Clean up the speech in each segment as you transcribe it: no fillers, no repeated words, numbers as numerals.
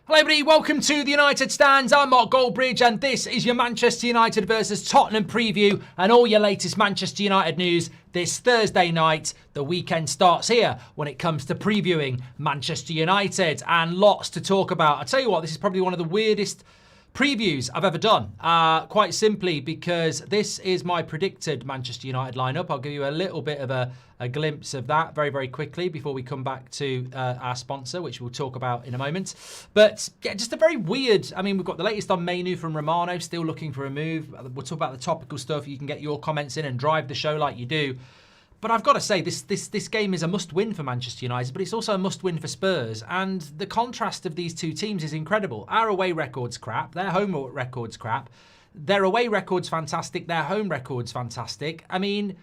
Hello everybody, welcome to the United Stands. I'm Mark Goldbridge and this is your Manchester United versus Tottenham preview and all your latest Manchester United news this Thursday night. The weekend starts here when it comes to previewing Manchester United and lots to talk about. I tell you what, this is probably one of the weirdest previews I've ever done, quite simply because this is my predicted Manchester United lineup. I'll give you a little bit of a glimpse of that very, very quickly before we come back to our sponsor, which we'll talk about in a moment. But yeah, just a very weird, I mean, we've got the latest on Mainoo from Romano, still looking for a move. We'll talk about the topical stuff. You can get your comments in and drive the show like you do. But I've got to say, this game is a must-win for Manchester United, but it's also a must-win for Spurs. And the contrast of these two teams is incredible. Our away record's crap. Their home record's crap. Their away record's fantastic. Their home record's fantastic. I mean,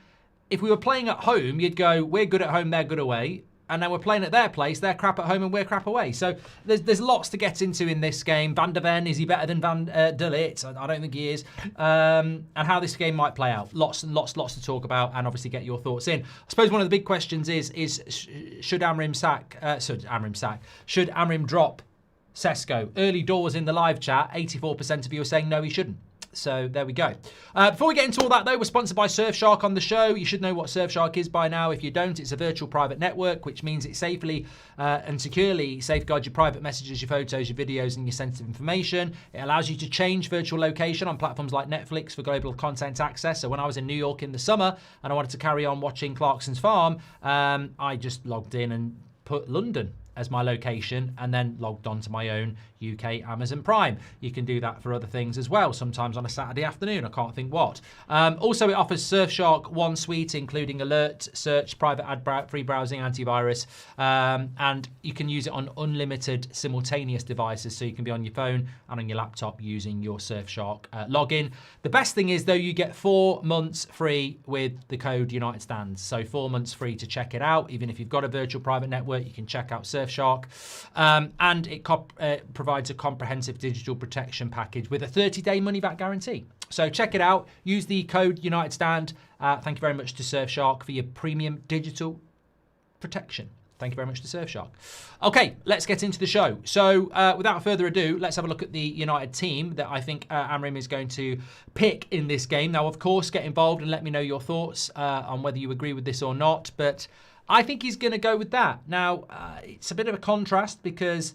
if we were playing at home, you'd go, we're good at home, they're good away. And then we're playing at their place, they're crap at home and we're crap away. So there's lots to get into in this game. Van der Ven, is he better than Van der Ligt? I don't think he is. And how this game might play out. Lots and lots to talk about and obviously get your thoughts in. I suppose one of the big questions is should Amorim drop Sesko? Early doors in the live chat, 84% of you are saying no, he shouldn't. So there we go. Before we get into all that though, we're sponsored by Surfshark on the show. You should know what Surfshark is by now. If you don't, it's a virtual private network, which means it safely and securely safeguards your private messages, your photos, your videos, and your sensitive information. It allows you to change virtual location on platforms like Netflix for global content access. So when I was in New York in the summer and I wanted to carry on watching Clarkson's Farm, I just logged in and put London as my location and then logged on to my own UK Amazon Prime. You can do that for other things as well, sometimes on a Saturday afternoon, I can't think what. Also, it offers Surfshark One suite, including alert, search, private ad free browsing, antivirus, and you can use it on unlimited simultaneous devices, so you can be on your phone and on your laptop using your Surfshark login. The best thing is, though, you get 4 months free with the code United Stands, so 4 months free to check it out. Even if you've got a virtual private network, you can check out Surfshark, and it provides a comprehensive digital protection package with a 30-day money-back guarantee. So check it out. Use the code United Stand. Thank you very much to Surfshark for your premium digital protection. Thank you very much to Surfshark. Okay, let's get into the show. So without further ado, let's have a look at the United team that I think Amorim is going to pick in this game. Now, of course, get involved and let me know your thoughts on whether you agree with this or not. But I think he's going to go with that. Now, it's a bit of a contrast because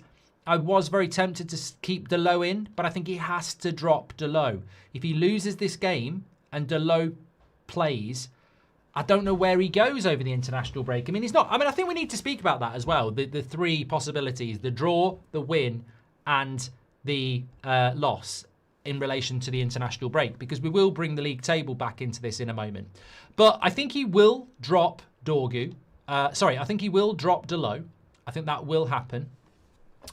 I was very tempted to keep Dalot in, but I think he has to drop Dalot. If he loses this game and Dalot plays, I don't know where he goes over the international break. I mean, I think we need to speak about that as well. The three possibilities: the draw, the win, and the loss in relation to the international break, because we will bring the league table back into this in a moment. But I think he will drop I think he will drop Dalot. I think that will happen.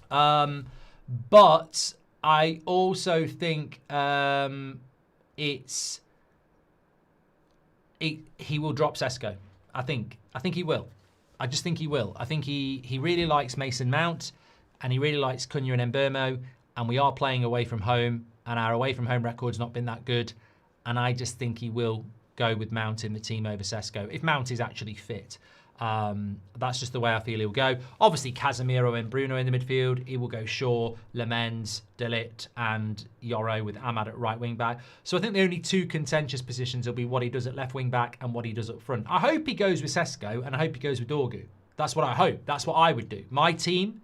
But I also think he will drop Sesko. I think he will. I just think he will. I think he really likes Mason Mount and he really likes Cunha and Mbeumo, and we are playing away from home and our away from home record's not been that good, and I just think he will go with Mount in the team over Sesko if Mount is actually fit. That's just the way I feel he'll go. Obviously, Casemiro and Bruno in the midfield. He will go Shaw, Lemens, De Ligt, and Yoro with Ahmad at right wing back. So I think the only two contentious positions will be what he does at left wing back and what he does up front. I hope he goes with Sesko and I hope he goes with Dorgu. That's what I hope. That's what I would do. My team,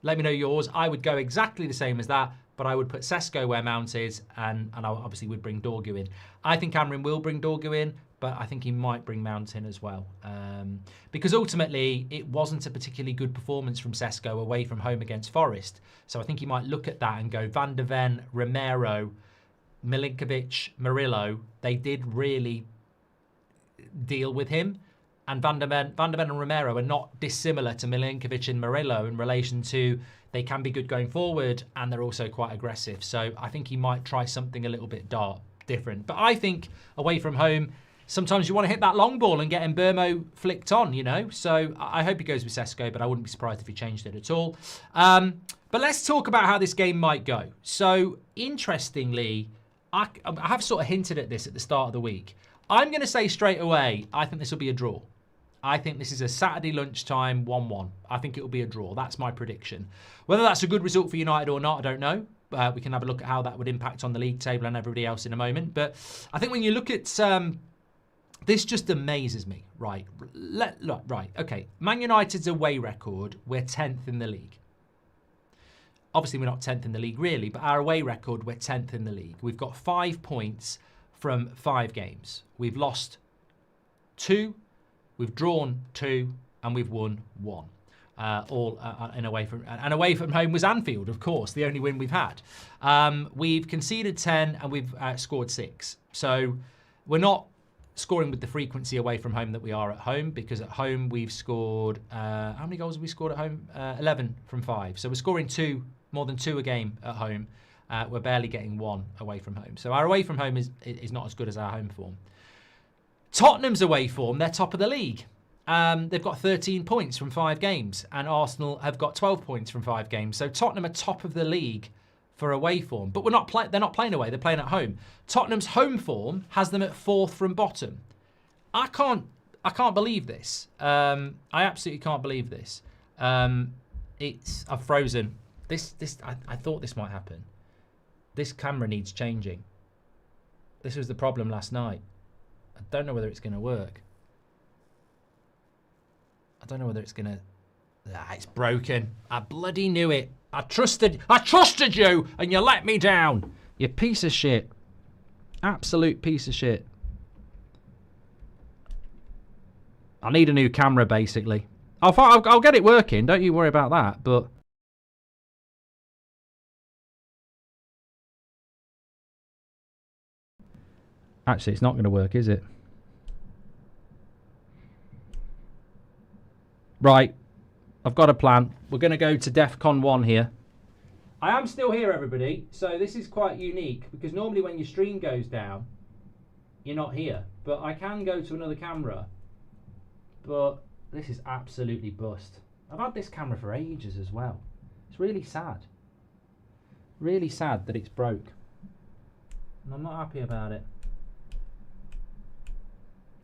let me know yours. I would go exactly the same as that, but I would put Sesko where Mount is, and I obviously would bring Dorgu in. I think Amorim will bring Dorgu in, but I think he might bring Mount in as well. Because ultimately, it wasn't a particularly good performance from Sesko away from home against Forest. So I think he might look at that and go, Van der Ven, Romero, Milinkovic, Murillo, they did really deal with him. And Van der Ven and Romero are not dissimilar to Milinkovic and Murillo in relation to they can be good going forward and they're also quite aggressive. So I think he might try something a little bit different. But I think away from home, sometimes you want to hit that long ball and get Mbeumo flicked on, you know. So I hope he goes with Sesko, but I wouldn't be surprised if he changed it at all. But let's talk about how this game might go. So interestingly, I have sort of hinted at this at the start of the week. I'm going to say straight away, I think this will be a draw. I think this is a Saturday lunchtime 1-1. I think it will be a draw. That's my prediction. Whether that's a good result for United or not, I don't know. We can have a look at how that would impact on the league table and everybody else in a moment. But I think when you look at... this just amazes me. Right. Right. Okay. Man United's away record, we're 10th in the league. Obviously, we're not 10th in the league, really, but our away record, we're 10th in the league. We've got 5 points from 5 games. We've lost 2, we've drawn 2, and we've won 1. All away from home was Anfield, of course, the only win we've had. We've conceded 10 and we've scored 6. So we're not scoring with the frequency away from home that we are at home, because at home we've scored, how many goals have we scored at home? 11 from 5. So we're scoring more than 2 a game at home. We're barely getting 1 away from home. So our away from home is not as good as our home form. Tottenham's away form, they're top of the league. They've got 13 points from 5 games, and Arsenal have got 12 points from 5 games. So Tottenham are top of the league for away form, but they're not playing away, they're playing at home. Tottenham's home form has them at 4th from bottom. I can't believe this. I absolutely can't believe this. I've frozen. I thought this might happen. This camera needs changing. This was the problem last night. I don't know whether it's going to work. I don't know whether it's going to... it's broken. I bloody knew it. I trusted you, and you let me down. You piece of shit. Absolute piece of shit. I need a new camera, basically. I'll get it working. Don't you worry about that. But actually, it's not going to work, is it? Right. I've got a plan. We're going to go to DEFCON 1 here. I am still here, everybody. So this is quite unique, because normally when your stream goes down, you're not here. But I can go to another camera. But this is absolutely bust. I've had this camera for ages as well. It's really sad. Really sad that it's broke. And I'm not happy about it.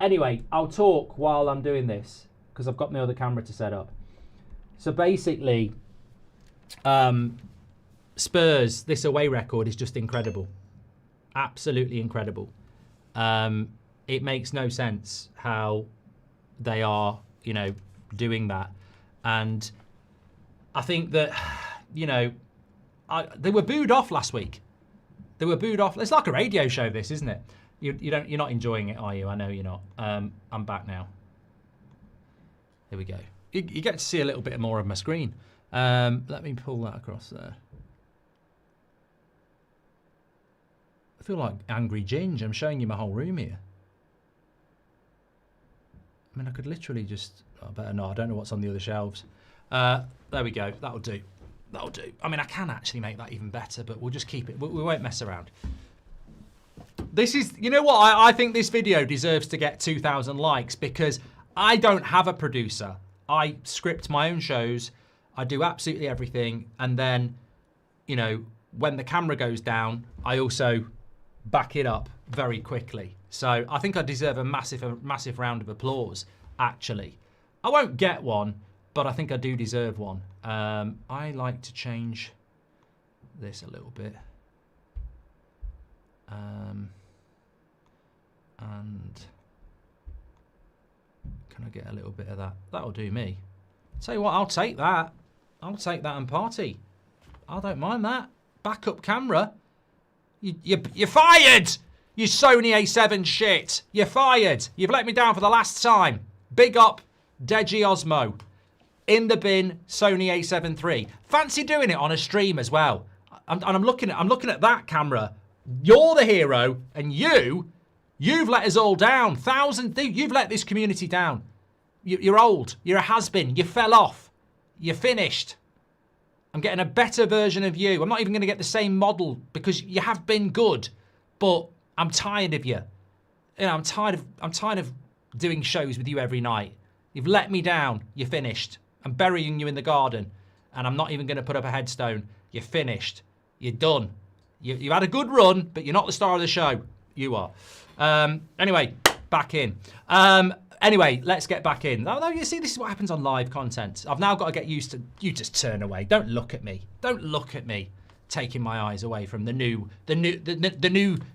Anyway, I'll talk while I'm doing this, because I've got my other camera to set up. So basically, Spurs, this away record is just incredible. Absolutely incredible. It makes no sense how they are, doing that. And I think that, they were booed off last week. They were booed off. It's like a radio show, this, isn't it? You're not enjoying it, are you? I know you're not. I'm back now. There we go. You get to see a little bit more of my screen. Let me pull that across there. I feel like Angry Ginge. I'm showing you my whole room here. I mean, I could literally just... I better not. I don't know what's on the other shelves. There we go. That'll do. That'll do. I mean, I can actually make that even better, but we'll just keep it. We won't mess around. This is... You know what? I think this video deserves to get 2,000 likes, because I don't have a producer. I script my own shows. I do absolutely everything. And then, when the camera goes down, I also back it up very quickly. So I think I deserve a massive round of applause, actually. I won't get one, but I think I do deserve one. I like to change this a little bit. And can I get a little bit of that? That'll do me. Tell you what, I'll take that. I'll take that and party. I don't mind that. Backup camera. You're fired! You Sony A7 shit. You're fired. You've let me down for the last time. Big up, Deji Osmo. In the bin, Sony A7 III. Fancy doing it on a stream as well. I'm looking at that camera. You're the hero, and you've let us all down. You've let this community down. You're old. You're a has-been. You fell off. You're finished. I'm getting a better version of you. I'm not even going to get the same model, because you have been good, but I'm tired of you. I'm tired of doing shows with you every night. You've let me down. You're finished. I'm burying you in the garden, and I'm not even going to put up a headstone. You're finished. You're done. You had a good run, but you're not the star of the show. You are. Anyway, back in. Anyway, let's get back in. Although you see, this is what happens on live content. I've now got to get used to, you just turn away. Don't look at me. Don't look at me, taking my eyes away from the new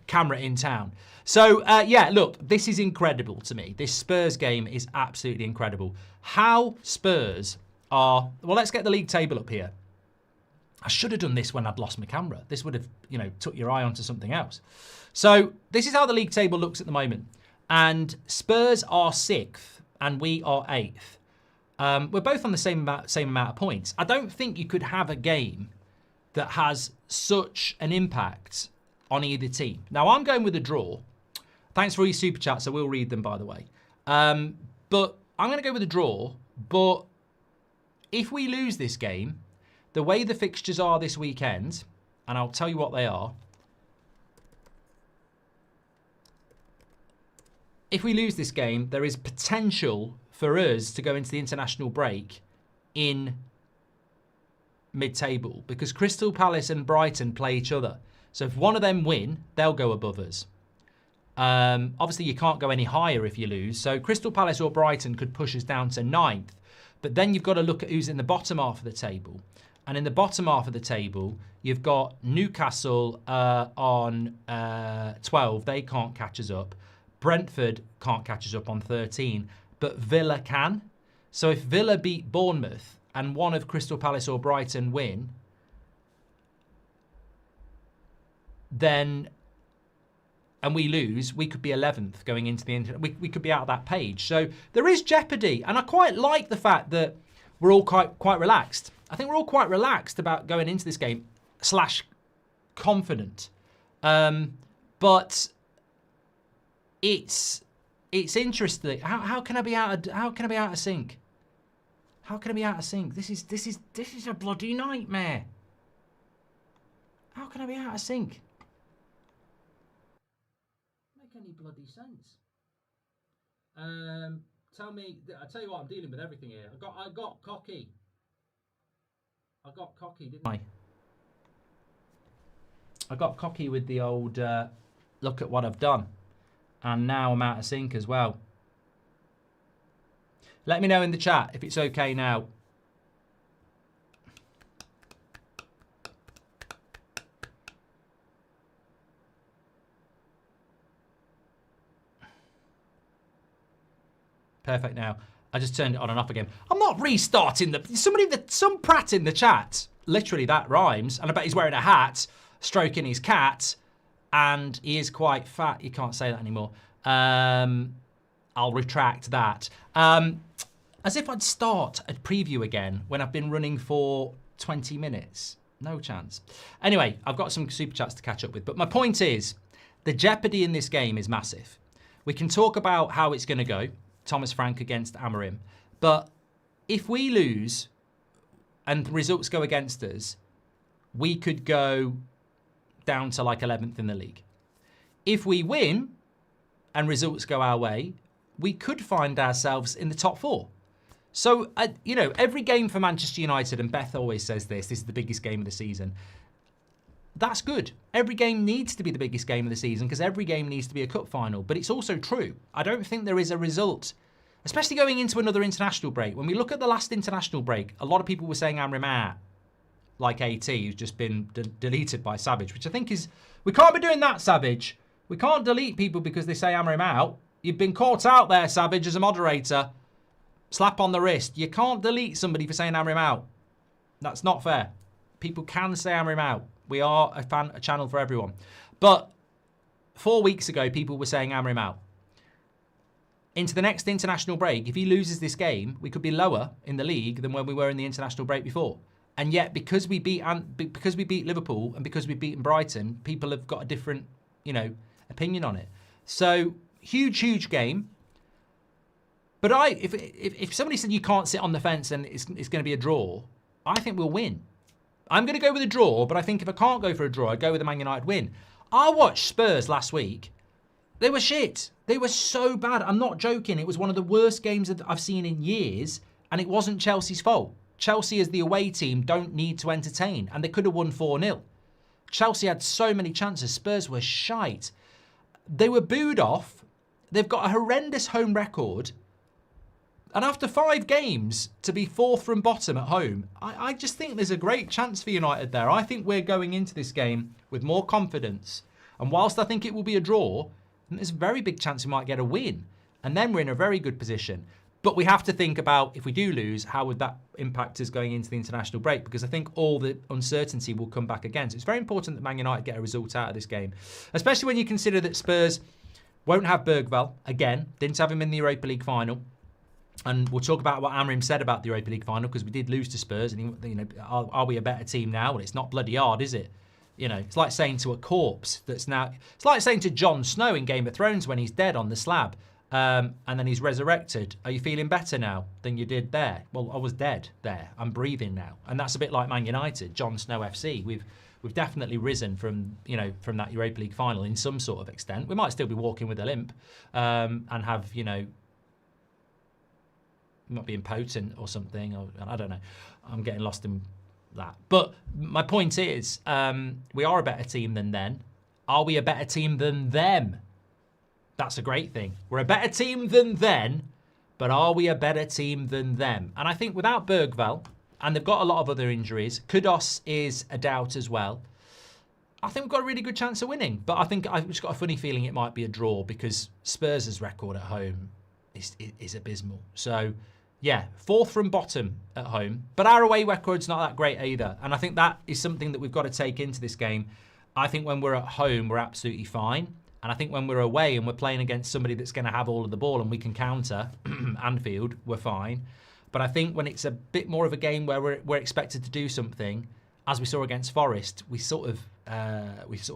camera in town. So yeah, look, this is incredible to me. This Spurs game is absolutely incredible. How Spurs are, well, let's get the league table up here. I should have done this when I'd lost my camera. This would have, you know, took your eye onto something else. So this is how the league table looks at the moment. And Spurs are 6th and we are 8th. We're both on the same amount of points. I don't think you could have a game that has such an impact on either team. Now, I'm going with a draw. Thanks for all your super chats. I will read them, by the way. But I'm going to go with a draw. But if we lose this game, the way the fixtures are this weekend, and I'll tell you what they are. If we lose this game, there is potential for us to go into the international break in mid-table because Crystal Palace and Brighton play each other. So if one of them win, they'll go above us. Obviously, you can't go any higher if you lose. So Crystal Palace or Brighton could push us down to 9th. But then you've got to look at who's in the bottom half of the table. And in the bottom half of the table, you've got Newcastle on 12. They can't catch us up. Brentford can't catch us up on 13. But Villa can. So if Villa beat Bournemouth and one of Crystal Palace or Brighton win, then, and we lose, we could be 11th going into the we could be out of that page. So there is jeopardy. And I quite like the fact that we're all quite relaxed. I think we're all quite relaxed about going into this game / confident. But it's interesting. How can I be out of sync? How can I be out of sync? This is a bloody nightmare. How can I be out of sync? Make any bloody sense? Tell me. I tell you what, I'm dealing with everything here. I got cocky. I got cocky, didn't I? I got cocky with the old look at what I've done. And now I'm out of sync as well. Let me know in the chat if it's okay now. Perfect now. I just turned it on and off again. I'm not restarting some prat in the chat. Literally, that rhymes. And I bet he's wearing a hat, stroking his cat. And he is quite fat. You can't say that anymore. I'll retract that. As if I'd start a preview again when I've been running for 20 minutes. No chance. Anyway, I've got some super chats to catch up with. But my point is, the jeopardy in this game is massive. We can talk about how it's going to go. Thomas Frank against Amorim. But if we lose and results go against us, we could go down to like 11th in the league. If we win and results go our way, we could find ourselves in the top 4. So, you know, every game for Manchester United, and Beth always says this is the biggest game of the season. That's good. Every game needs to be the biggest game of the season because every game needs to be a cup final. But it's also true. I don't think there is a result, especially going into another international break. When we look at the last international break, a lot of people were saying Amorim out, like AT, who's just been deleted by Savage, which I think is, we can't be doing that, Savage. We can't delete people because they say Amorim out. You've been caught out there, Savage, as a moderator. Slap on the wrist. You can't delete somebody for saying Amorim out. That's not fair. People can say Amorim out. We are a channel for everyone. But 4 weeks ago, people were saying Amorim out. Into the next international break, if he loses this game, we could be lower in the league than when we were in the international break before. And yet, because we beat Liverpool and because we've beaten Brighton, people have got a different, you know, opinion on it. So huge game. But if somebody said you can't sit on the fence and it's going to be a draw, I think we'll win. I'm going to go with a draw, but I think if I can't go for a draw, I'd go with a Man United win. I watched Spurs last week. They were shit. They were so bad. I'm not joking. It was one of the worst games that I've seen in years, and it wasn't Chelsea's fault. Chelsea, as the away team, don't need to entertain, and they could have won 4-0. Chelsea had so many chances. Spurs were shite. They were booed off. They've got a horrendous home record, And after 5 games, to be 4th from bottom at home, I just think there's a great chance for United there. I think we're going into this game with more confidence. And whilst I think it will be a draw, there's a very big chance we might get a win. And then we're in a very good position. But we have to think about, if we do lose, how would that impact us going into the international break? Because I think all the uncertainty will come back again. So it's very important that Man United get a result out of this game. Especially when you consider that Spurs won't have Bergvall again. Didn't have him in the Europa League final. And we'll talk about what Amorim said about the Europa League final, because we did lose to Spurs. And you know, are we a better team now? Well, it's not bloody hard, is it? You know, it's like saying to a corpse that's now... It's like saying to Jon Snow in Game of Thrones when he's dead on the slab. And then he's resurrected. Are you feeling better now than you did there? Well, I was dead there. I'm breathing now. And that's a bit like Man United, Jon Snow FC. We've definitely risen from, you know, from that Europa League final in some sort of extent. We might still be walking with a limp and have, you know, not being potent or something. Or, I don't know. I'm getting lost in that. But my point is, we are a better team than then. Are we a better team than them? That's a great thing. We're a better team than then, but are we a better team than them? And I think without Bergvall, and they've got a lot of other injuries, Kudos is a doubt as well, I think we've got a really good chance of winning. But I think I've just got a funny feeling it might be a draw, because Spurs' record at home is abysmal. So, yeah, 4th from bottom at home. But our away record's not that great either. And I think that is something that we've got to take into this game. I think when we're at home, we're absolutely fine. And I think when we're away and we're playing against somebody that's going to have all of the ball and we can counter, Anfield, we're fine. But I think when it's a bit more of a game where we're expected to do something, as we saw against Forest, we sort of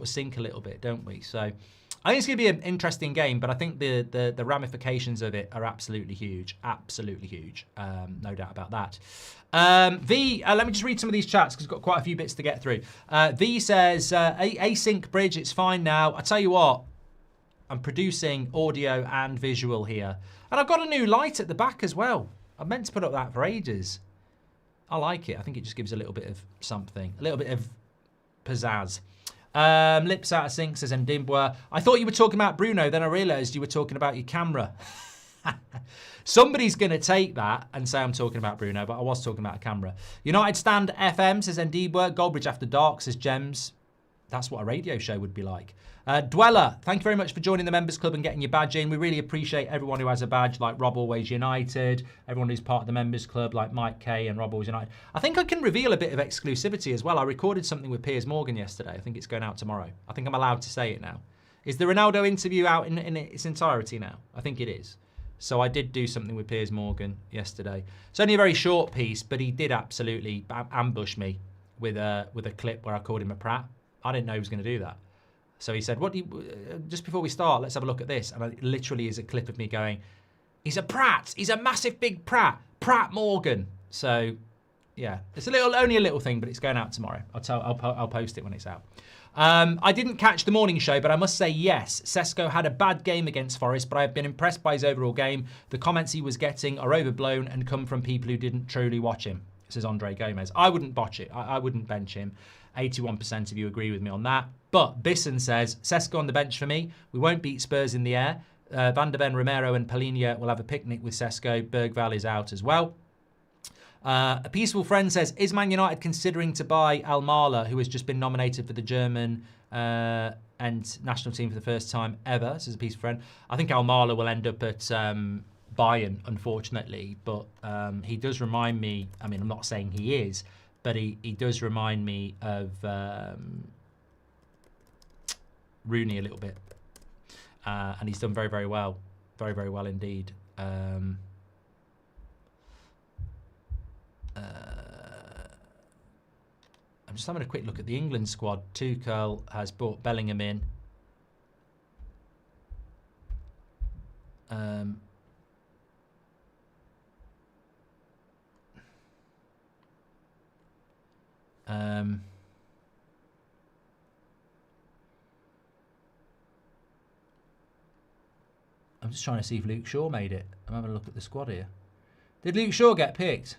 sink a little bit, don't we? So I think it's going to be an interesting game, but I think the ramifications of it are absolutely huge. Absolutely huge. No doubt about that. Let me just read some of these chats because we've got quite a few bits to get through. V says, async bridge, it's fine now. I tell you what, I'm producing audio and visual here. And I've got a new light at the back as well. I meant to put up that for ages. I like it. I think it just gives a little bit of something. A little bit of pizzazz. Lips out of sync, says Ndimbwa. I thought you were talking about Bruno, then I realised you were talking about your camera. Somebody's going to take that and say I'm talking about Bruno, but I was talking about a camera. United Stand FM, says Ndimbwa. Goldbridge After Dark, says Gems. That's what a radio show would be like. Dweller, thank you very much for joining the members club and getting your badge in. We really appreciate everyone who has a badge, like Rob Always United, everyone who's part of the members club, like Mike K and Rob Always United. I think I can reveal a bit of exclusivity as well. I recorded something with Piers Morgan yesterday. I think it's going out tomorrow. I think I'm allowed to say it now. Is the Ronaldo interview out in its entirety now? I think it is. So I did do something with Piers Morgan yesterday. It's only a very short piece, but he did absolutely ambush me with a clip where I called him a prat. I didn't know he was going to do that. So he said, just before we start, let's have a look at this. And it literally is a clip of me going, he's a prat. He's a massive big prat. Pratt Morgan. So, yeah, it's only a little thing, but it's going out tomorrow. I'll post it when it's out. I didn't catch the morning show, but I must say, yes, Sesko had a bad game against Forest, but I've been impressed by his overall game. The comments he was getting are overblown and come from people who didn't truly watch him, says Andre Gomez. I wouldn't botch it. I wouldn't bench him. 81% of you agree with me on that. But Bisson says, Sesko on the bench for me. We won't beat Spurs in the air. Van der Ven, Romero and Palhinha will have a picnic with Sesko. Bergvall is out as well. A Peaceful Friend says, is Man United considering to buy Almala, who has just been nominated for the German and national team for the first time ever, says a Peaceful Friend. I think Almala will end up at Bayern, unfortunately. But he does remind me, I mean, I'm not saying he is, but he does remind me of Rooney a little bit. And he's done very, very well. Very, very well indeed. I'm just having a quick look at the England squad. Tuchel has brought Bellingham in. I'm just trying to see if Luke Shaw made it. I'm having a look at the squad here. Did Luke Shaw get picked?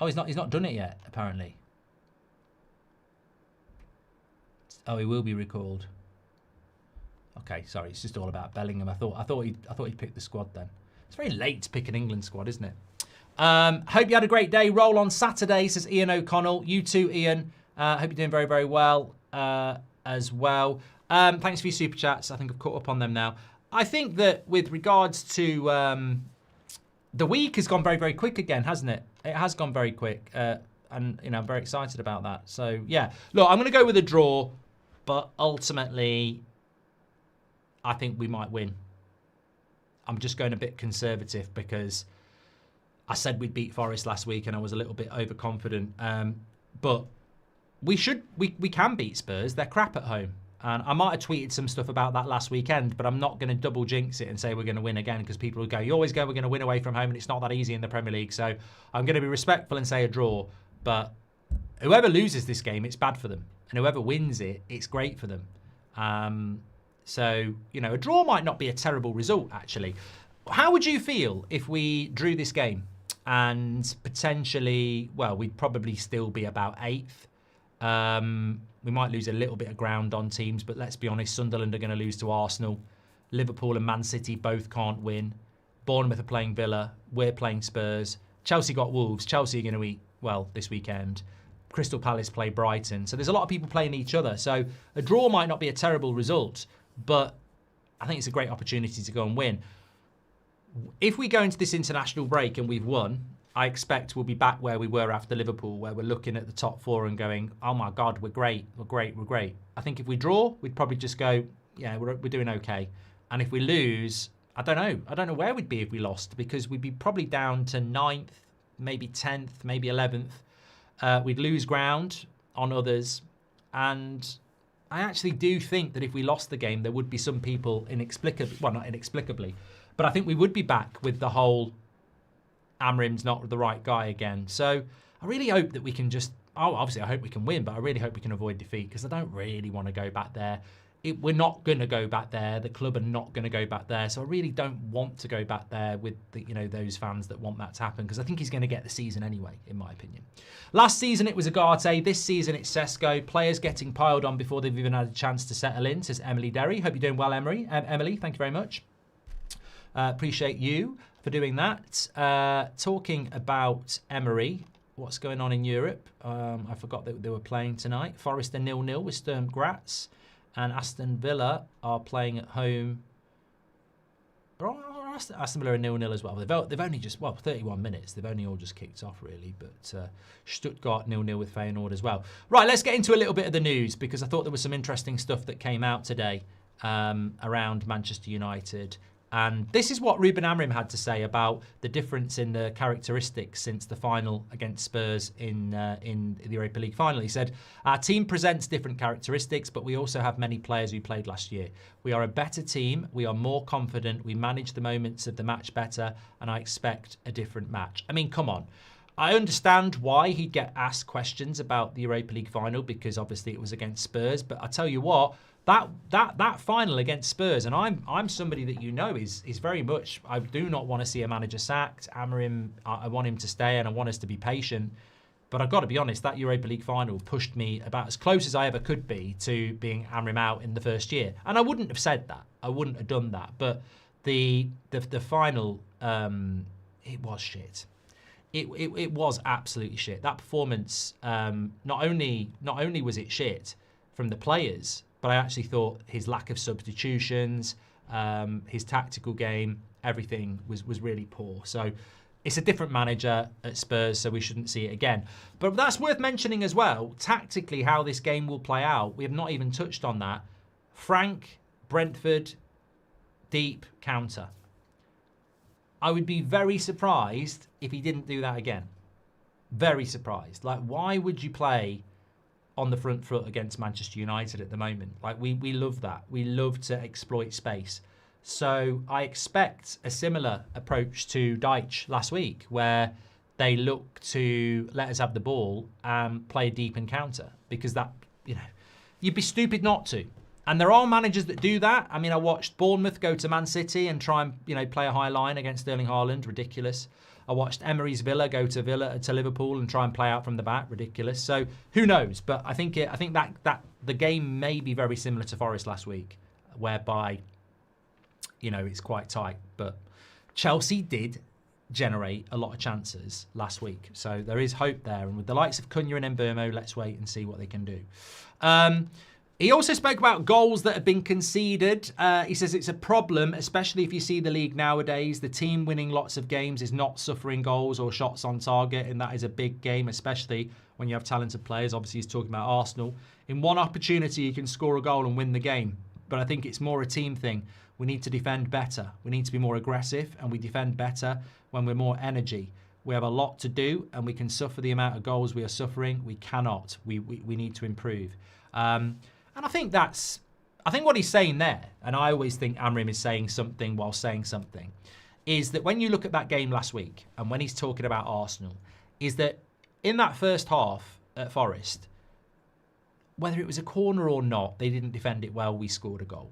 Oh, he's not done it yet, apparently. Oh, he will be recalled. Okay, sorry, it's just all about Bellingham. I thought he'd pick the squad then. It's very late to pick an England squad, isn't it? Hope you had a great day. Roll on Saturday, says Ian O'Connell. You too, Ian. Hope you're doing very, very well as well. Thanks for your super chats. I think I've caught up on them now. I think that with regards to the week has gone very, very quick again, hasn't it? It has gone very quick. And, you know, I'm very excited about that. So, yeah. Look, I'm going to go with a draw. But ultimately, I think we might win. I'm just going a bit conservative because I said we'd beat Forest last week and I was a little bit overconfident. But we can beat Spurs. They're crap at home. And I might have tweeted some stuff about that last weekend, but I'm not going to double jinx it and say we're going to win again because people will go, you always go, we're going to win away from home and it's not that easy in the Premier League. So I'm going to be respectful and say a draw. But whoever loses this game, it's bad for them. And whoever wins it, it's great for them. So, you know, a draw might not be a terrible result, actually. How would you feel if we drew this game and potentially, well, we'd probably still be about 8th. We might lose a little bit of ground on teams, but let's be honest, Sunderland are going to lose to Arsenal. Liverpool and Man City both can't win. Bournemouth are playing Villa. We're playing Spurs. Chelsea got Wolves. Chelsea are going to eat well this weekend. Crystal Palace play Brighton. So there's a lot of people playing each other. So a draw might not be a terrible result, but I think it's a great opportunity to go and win. If we go into this international break and we've won, I expect we'll be back where we were after Liverpool, where we're looking at the top 4 and going, oh my God, we're great, we're great, we're great. I think if we draw, we'd probably just go, yeah, we're doing okay. And if we lose, I don't know where we'd be if we lost, because we'd be probably down to 9th, maybe 10th, maybe 11th. We'd lose ground on others. And I actually do think that if we lost the game, there would be some people inexplicably, well, not inexplicably, but I think we would be back with the whole Amorim's not the right guy again. So I really hope that we can just, obviously I hope we can win, but I really hope we can avoid defeat because I don't really want to go back there. We're not going to go back there. The club are not going to go back there. So I really don't want to go back there with those fans that want that to happen because I think he's going to get the season anyway, in my opinion. Last season it was Agate. This season it's Sesko. Players getting piled on before they've even had a chance to settle in, says Emily Derry. Hope you're doing well, Emily. Thank you very much. Appreciate you for doing that. Talking about Emery, what's going on in Europe? I forgot that they were playing tonight. Forest are 0-0 with Sturm Graz. And Aston Villa are playing at home. Aston Villa are 0-0 as well. They've only just, 31 minutes. They've only all just kicked off, really. But Stuttgart 0-0 with Feyenoord as well. Right, let's get into a little bit of the news because I thought there was some interesting stuff that came out today around Manchester United. And this is what Ruben Amorim had to say about the difference in the characteristics since the final against Spurs in the Europa League final. He said, our team presents different characteristics, but we also have many players who played last year. We are a better team. We are more confident. We manage the moments of the match better, and I expect a different match. I mean, come on. I understand why he'd get asked questions about the Europa League final because obviously it was against Spurs, but I tell you what, that final against Spurs, and I'm somebody that is very much, I do not want to see a manager sacked. Amorim, I want him to stay and I want us to be patient. But I've got to be honest, that Europa League final pushed me about as close as I ever could be to being Amorim out in the first year. And I wouldn't have said that. I wouldn't have done that. But the final, it was shit. It was absolutely shit. That performance, not only was it shit from the players, but I actually thought his lack of substitutions, his tactical game, everything was really poor. So it's a different manager at Spurs, so we shouldn't see it again. But that's worth mentioning as well, tactically, how this game will play out. We have not even touched on that. Frank, Brentford, deep counter. I would be very surprised if he didn't do that again. Very surprised. Like, why would you play on the front foot against Manchester United at the moment? Like, we love that. We love to exploit space. So I expect a similar approach to Deitch last week, where they look to let us have the ball and play deep and counter, because that, you'd be stupid not to. And there are managers that do that. I mean, I watched Bournemouth go to Man City and try and, play a high line against Erling Haaland. Ridiculous. I watched Emery's Villa go to Liverpool and try and play out from the back. Ridiculous. So who knows? But I think that the game may be very similar to Forest last week, whereby, you know, it's quite tight. But Chelsea did generate a lot of chances last week. So there is hope there. And with the likes of Cunha and Mbeumo, let's wait and see what they can do. He also spoke about goals that have been conceded. He says it's a problem, especially if you see the league nowadays. The team winning lots of games is not suffering goals or shots on target, and that is a big game, especially when you have talented players. Obviously, he's talking about Arsenal. In one opportunity, you can score a goal and win the game, but I think it's more a team thing. We need to defend better. We need to be more aggressive, and we defend better when we're more energy. We have a lot to do, and we can suffer the amount of goals we are suffering. We cannot. We need to improve. And I think what he's saying there, and I always think Amorim is saying something while saying something, is that when you look at that game last week, and when he's talking about Arsenal, is that in that first half at Forest, whether it was a corner or not, they didn't defend it well, we scored a goal.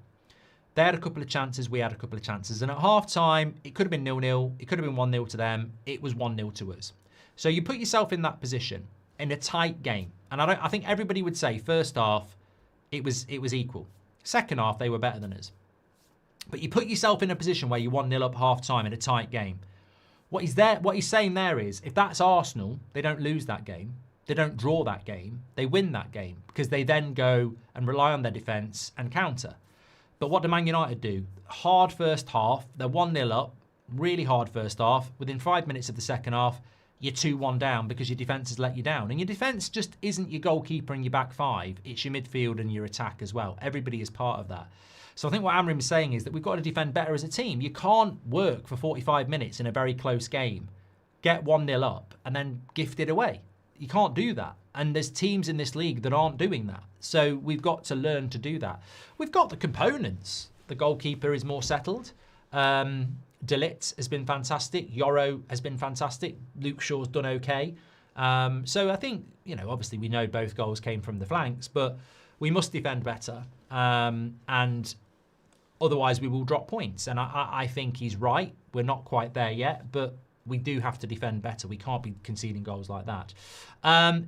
They had a couple of chances, we had a couple of chances. And at half-time, it could have been 0-0, it could have been 1-0 to them, it was 1-0 to us. So you put yourself in that position, in a tight game. And I think everybody would say first half, it was equal. Second half, they were better than us. But you put yourself in a position where you're 1-0 up half-time in a tight game. What he's saying there is, if that's Arsenal, they don't lose that game. They don't draw that game. They win that game because they then go and rely on their defence and counter. But what do Man United do? Hard first half. They're 1-0 up. Really hard first half. Within 5 minutes of the second half, you're 2-1 down because your defence has let you down. And your defence just isn't your goalkeeper and your back five. It's your midfield and your attack as well. Everybody is part of that. So I think what Amorim is saying is that we've got to defend better as a team. You can't work for 45 minutes in a very close game, get 1-0 up, and then gift it away. You can't do that. And there's teams in this league that aren't doing that. So we've got to learn to do that. We've got the components. The goalkeeper is more settled. De Ligt has been fantastic. Yoro has been fantastic. Luke Shaw's done okay. So I think, you know, obviously we know both goals came from the flanks, but we must defend better. And otherwise we will drop points. And I think he's right. We're not quite there yet, but we do have to defend better. We can't be conceding goals like that.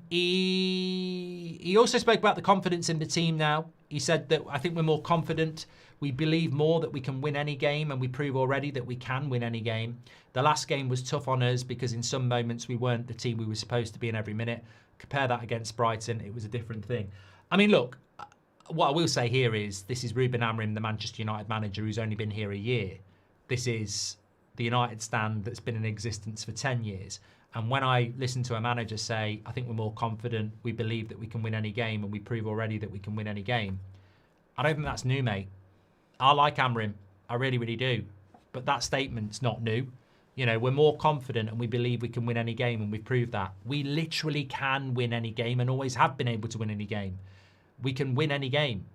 He also spoke about the confidence in the team now. He said that I think we're more confident. We believe more that we can win any game, and we prove already that we can win any game. The last game was tough on us because in some moments we weren't the team we were supposed to be in every minute. Compare that against Brighton, it was a different thing. I mean, look, what I will say here is this is Ruben Amorim, the Manchester United manager who's only been here a year. This is the United stand that's been in existence for 10 years. And when I listen to a manager say, I think we're more confident, we believe that we can win any game, and we prove already that we can win any game, I don't think that's new, mate. I like Amorim. I really, really do. But that statement's not new. You know, we're more confident and we believe we can win any game, and we've proved that. We literally can win any game and always have been able to win any game. We can win any game.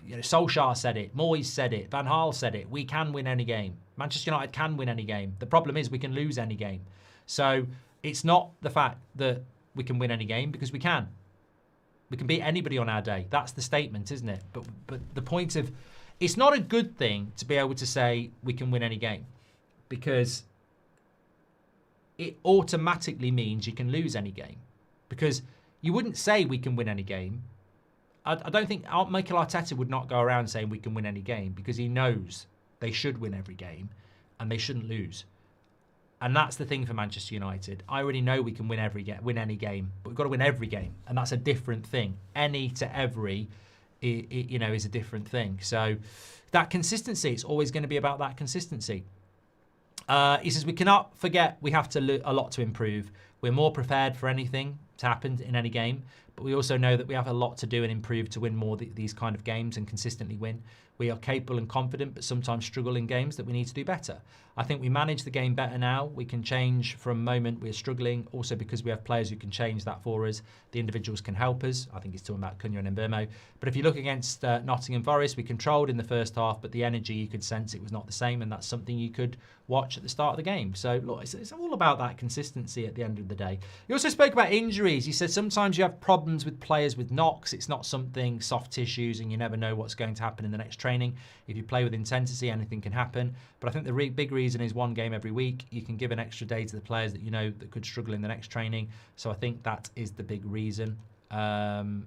You know, Solskjaer said it. Moyes said it. Van Gaal said it. We can win any game. Manchester United can win any game. The problem is we can lose any game. So it's not the fact that we can win any game, because we can. We can beat anybody on our day. That's the statement, isn't it? But the point of... It's not a good thing to be able to say we can win any game, because it automatically means you can lose any game, because you wouldn't say we can win any game. I don't think Mikel Arteta would not go around saying we can win any game, because he knows they should win every game and they shouldn't lose. And that's the thing for Manchester United. I already know we can win any game, but we've got to win every game, and that's a different thing. Any to every, you know, is a different thing. So that consistency, it's always going to be about that consistency. He says we cannot forget we have a lot to improve. We're more prepared for anything to happen in any game, but we also know that we have a lot to do and improve to win more these kind of games and consistently win. We are capable and confident, but sometimes struggle in games that we need to do better. I think we manage the game better now. We can change from a moment we're struggling, also because we have players who can change that for us. The individuals can help us. I think he's talking about Cunha and Mbeumo. But if you look against Nottingham Forest, we controlled in the first half, but the energy, you could sense it was not the same, and that's something you could watch at the start of the game. So look, it's all about that consistency at the end of the day. He also spoke about injuries. He said sometimes you have problems with players with knocks. It's not something soft tissues, and you never know what's going to happen in the next training. If you play with intensity, anything can happen. But I think the big reason is one game every week. You can give an extra day to the players that you know that could struggle in the next training. So I think that is the big reason. And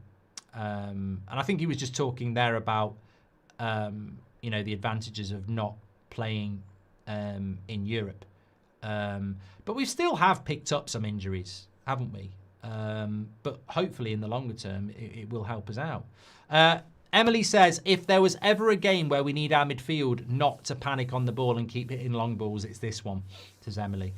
I think he was just talking there about, you the advantages of not playing in Europe. But we still have picked up some injuries, haven't we? But hopefully in the longer term, it will help us out. Emily says, if there was ever a game where we need our midfield not to panic on the ball and keep hitting long balls, it's this one, says Emily.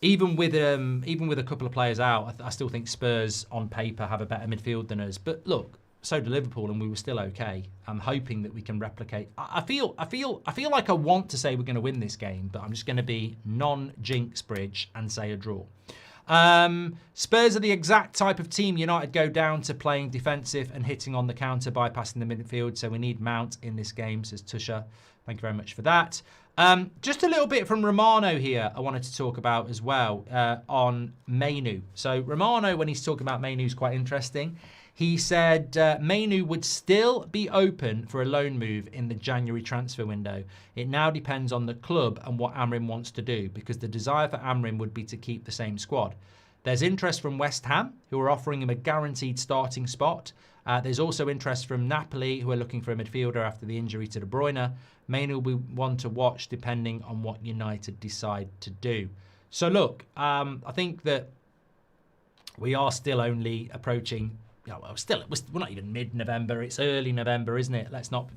Even with a couple of players out, I still think Spurs on paper have a better midfield than us. But look, so do Liverpool, and we were still okay. I'm hoping that we can replicate. I feel like I want to say we're going to win this game, but I'm just going to be non-jinx bridge and say a draw. Spurs are the exact type of team United go down to playing defensive and hitting on the counter, bypassing the midfield. So we need Mount in this game, says Tusha. Thank you very much for that. Just a little bit from Romano here I wanted to talk about as well on Mainoo. So Romano, when he's talking about Mainoo, is quite interesting. He said Mainoo would still be open for a loan move in the January transfer window. It now depends on the club and what Amorim wants to do, because the desire for Amorim would be to keep the same squad. There's interest from West Ham, who are offering him a guaranteed starting spot. There's also interest from Napoli, who are looking for a midfielder after the injury to De Bruyne. Mainoo will be one to watch depending on what United decide to do. So look, I think that we are still only approaching. Yeah, well, we're not even mid-November. It's early November, isn't it? Let's not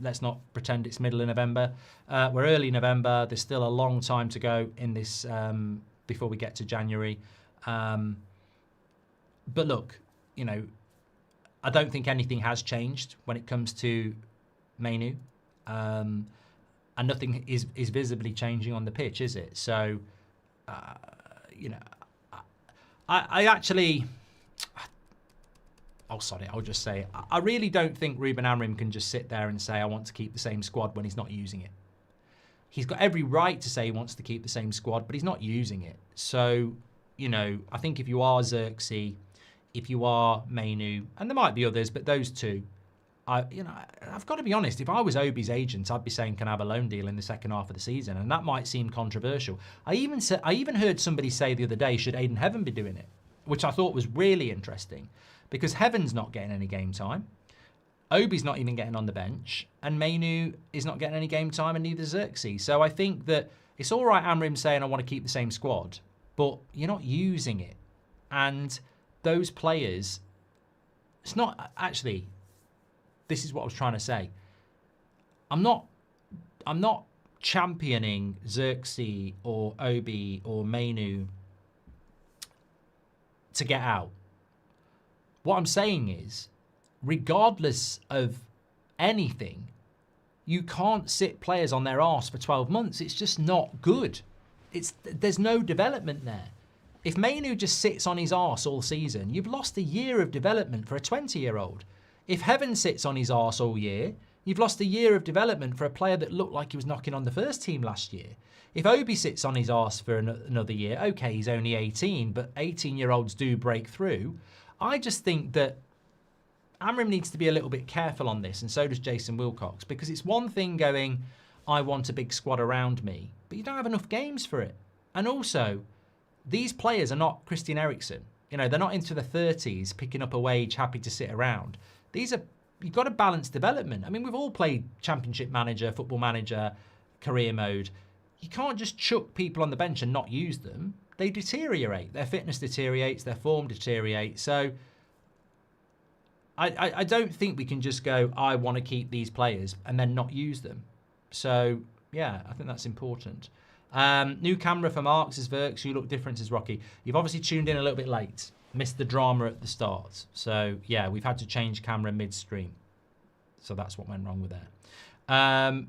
pretend it's middle of November. We're early November. There's still a long time to go in this before we get to January. But look, I don't think anything has changed when it comes to Mainoo, and nothing is visibly changing on the pitch, is it? So, I actually. Oh, sorry, I'll just say, I really don't think Ruben Amorim can just sit there and say, I want to keep the same squad when he's not using it. He's got every right to say he wants to keep the same squad, but he's not using it. So, I think if you are Xerxes, if you are Mainoo, and there might be others, but those two, I've got to be honest, if I was Obi's agent, I'd be saying, can I have a loan deal in the second half of the season? And that might seem controversial. I even heard somebody say the other day, should Aiden Heaven be doing it? Which I thought was really interesting. Because Heaven's not getting any game time. Obi's not even getting on the bench. And Mainoo is not getting any game time, and neither is Xerxes. So I think that it's all right Amorim saying, I want to keep the same squad, but you're not using it. And those players, it's not, actually, this is what I was trying to say. I'm not championing Xerxes or Obi or Mainoo to get out. What I'm saying is, regardless of anything, you can't sit players on their arse for 12 months. It's just not good. There's no development there. If Mainoo just sits on his arse all season, you've lost a year of development for a 20-year-old. If Heaven sits on his arse all year, you've lost a year of development for a player that looked like he was knocking on the first team last year. If Obi sits on his arse for another year, okay, he's only 18, but 18-year-olds do break through. I just think that Amorim needs to be a little bit careful on this, and so does Jason Wilcox, because it's one thing going, I want a big squad around me, but you don't have enough games for it. And also, these players are not Christian Eriksen. They're not into the 30s, picking up a wage, happy to sit around. You've got to balance development. I mean, we've all played Championship Manager, Football Manager, Career Mode. You can't just chuck people on the bench and not use them. They deteriorate. Their fitness deteriorates. Their form deteriorates. So I don't think we can just go, I want to keep these players and then not use them. So, yeah, I think that's important. New camera for Mark, says Verks. You look different, says Rocky. You've obviously tuned in a little bit late. Missed the drama at the start. So, yeah, we've had to change camera midstream. So that's what went wrong with that.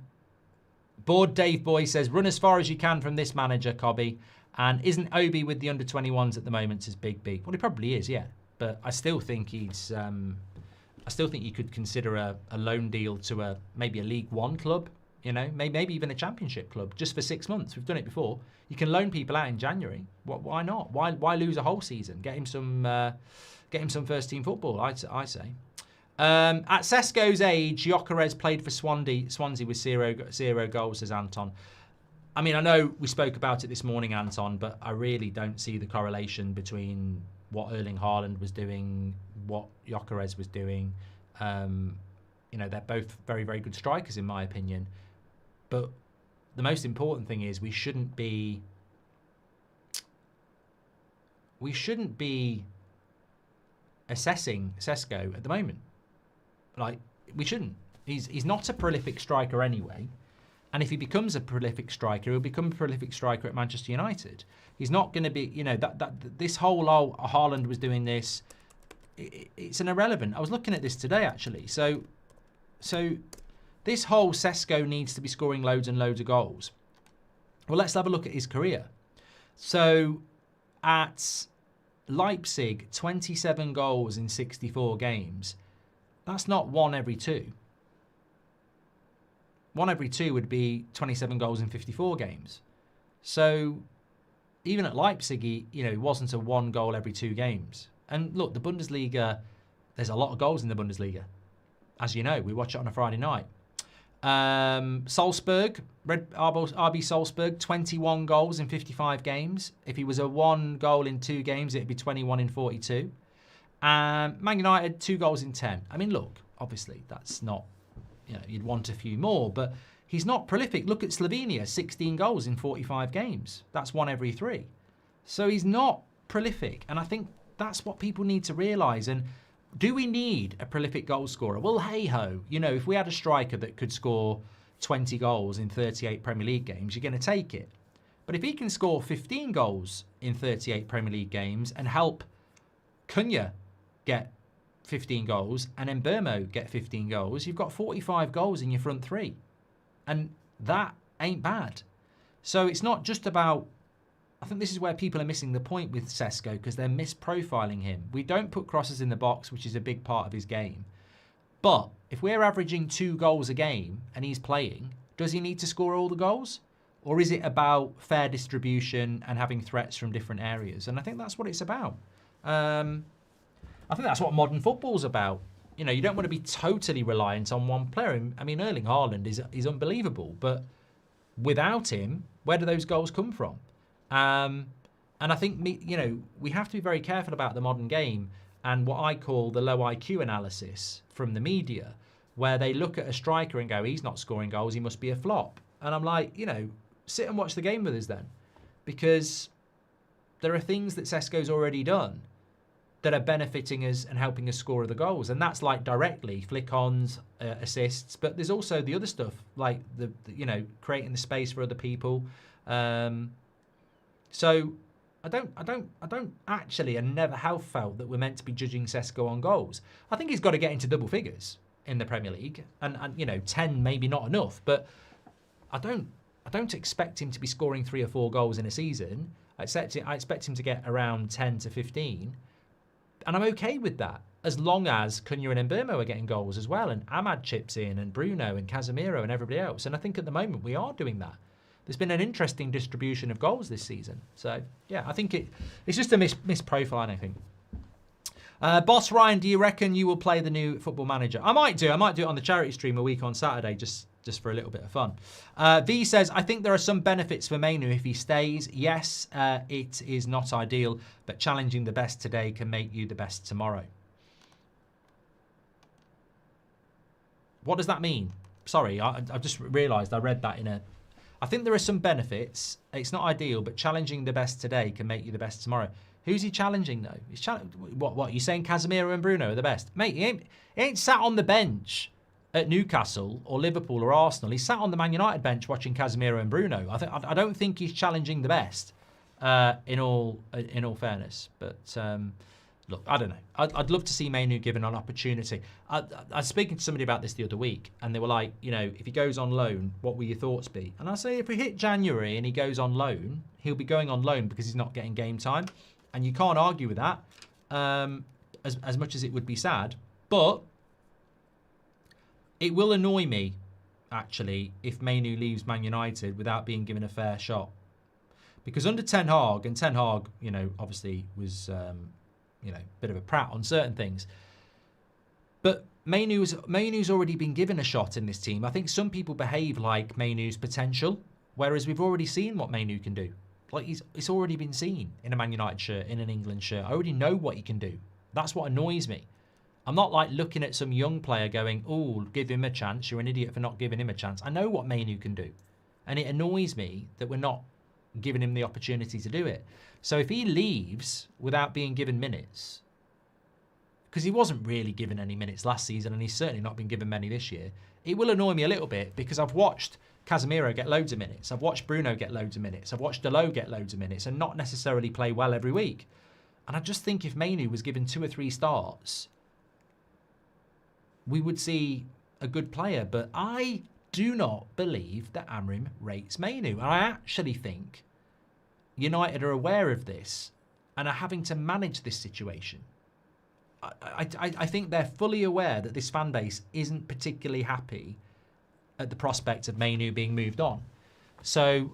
Bored Dave Boy says, run as far as you can from this manager, Cobby. And isn't Obi with the under-21s at the moment, says Big B? Well, he probably is, yeah. But I still think he's... I still think you could consider a loan deal to maybe a League One club, maybe even a Championship club, just for 6 months. We've done it before. You can loan people out in January. Why not? Why lose a whole season? Get him some first-team football, I say. At Sesko's age, Gyökeres played for Swansea with zero goals, says Anton. I mean, I know we spoke about it this morning, Anton, but I really don't see the correlation between what Erling Haaland was doing, what Gyökeres was doing. they're both very, very good strikers in my opinion. But the most important thing is we shouldn't be assessing Sesko at the moment. Like, we shouldn't. He's not a prolific striker anyway. And if he becomes a prolific striker, he'll become a prolific striker at Manchester United. He's not going to be, this whole, Haaland was doing this. It's an irrelevant. I was looking at this today, actually. So this whole Sesko needs to be scoring loads and loads of goals. Well, let's have a look at his career. So at Leipzig, 27 goals in 64 games. That's not 1 every 2. 1 every 2 would be 27 goals in 54 games. So even at Leipzig, he wasn't a 1 goal every 2 games. And look, the Bundesliga, there's a lot of goals in the Bundesliga. As you know, we watch it on a Friday night. Salzburg, RB Salzburg, 21 goals in 55 games. If he was a 1 goal in 2 games, it'd be 21 in 42. Man United, 2 goals in 10. I mean, look, obviously, that's not, you'd want a few more, but he's not prolific. Look at Slovenia, 16 goals in 45 games. That's 1 every 3. So he's not prolific. And I think that's what people need to realise. And do we need a prolific goal scorer? Well, hey-ho. If we had a striker that could score 20 goals in 38 Premier League games, you're going to take it. But if he can score 15 goals in 38 Premier League games and help Cunha get 15 goals and Mbeumo get 15 goals, you've got 45 goals in your front 3. And that ain't bad. So it's not just about, I think this is where people are missing the point with Sesko, because they're misprofiling him. We don't put crosses in the box, which is a big part of his game. But if we're averaging 2 goals a game and he's playing, does he need to score all the goals? Or is it about fair distribution and having threats from different areas? And I think that's what it's about. I think that's what modern football's about. You don't want to be totally reliant on one player. I mean, Erling Haaland is unbelievable, but without him, where do those goals come from? And I think we have to be very careful about the modern game and what I call the low IQ analysis from the media, where they look at a striker and go, he's not scoring goals, he must be a flop. And I'm like, sit and watch the game with us then, because there are things that Sesko's already done that are benefiting us and helping us score the goals. And that's like directly flick-ons, assists, but there's also the other stuff, like the creating the space for other people. So I don't actually, and never have felt that we're meant to be judging Sesko on goals. I think he's got to get into double figures in the Premier League, and 10 maybe not enough, but I don't expect him to be scoring 3 or 4 goals in a season. I expect him to get around 10 to 15. And I'm okay with that, as long as Cunha and Mbeumo are getting goals as well, and Ahmad chips in, and Bruno and Casemiro and everybody else. And I think at the moment we are doing that. There's been an interesting distribution of goals this season. So, yeah, I think it's just a misprofiling, I think. Boss Ryan, do you reckon you will play the new Football Manager? I might do. I might do it on the charity stream a week on Saturday, just for a little bit of fun. V says, I think there are some benefits for Mainoo if he stays. Yes, it is not ideal, but challenging the best today can make you the best tomorrow. What does that mean? Sorry, I've just realised I read that in a... I think there are some benefits. It's not ideal, but challenging the best today can make you the best tomorrow. Who's he challenging, though? He's what? You saying Casemiro and Bruno are the best? Mate, he ain't sat on the bench at Newcastle or Liverpool or Arsenal. He sat on the Man United bench watching Casemiro and Bruno. I don't think he's challenging the best, in all fairness. But look, I don't know. I'd love to see Mainoo given an opportunity. I was speaking to somebody about this the other week, and they were like, if he goes on loan, what will your thoughts be? And I say, if we hit January and he goes on loan, he'll be going on loan because he's not getting game time. And you can't argue with that, as much as it would be sad. But it will annoy me, actually, if Mainoo leaves Man United without being given a fair shot. Because under Ten Hag, and Ten Hag, obviously was, a bit of a prat on certain things. But Mainoo's already been given a shot in this team. I think some people behave like Mainoo's potential, whereas we've already seen what Mainoo can do. Like, it's already been seen in a Man United shirt, in an England shirt. I already know what he can do. That's what annoys me. I'm not like looking at some young player going, oh, give him a chance. You're an idiot for not giving him a chance. I know what Mainoo can do. And it annoys me that we're not giving him the opportunity to do it. So if he leaves without being given minutes, because he wasn't really given any minutes last season and he's certainly not been given many this year, it will annoy me a little bit because I've watched Casemiro get loads of minutes. I've watched Bruno get loads of minutes. I've watched Dalot get loads of minutes and not necessarily play well every week. And I just think if Mainoo was given 2 or 3 starts, we would see a good player. But I do not believe that Amorim rates Mainoo. And I actually think United are aware of this and are having to manage this situation. I think they're fully aware that this fan base isn't particularly happy at the prospect of Mainoo being moved on. So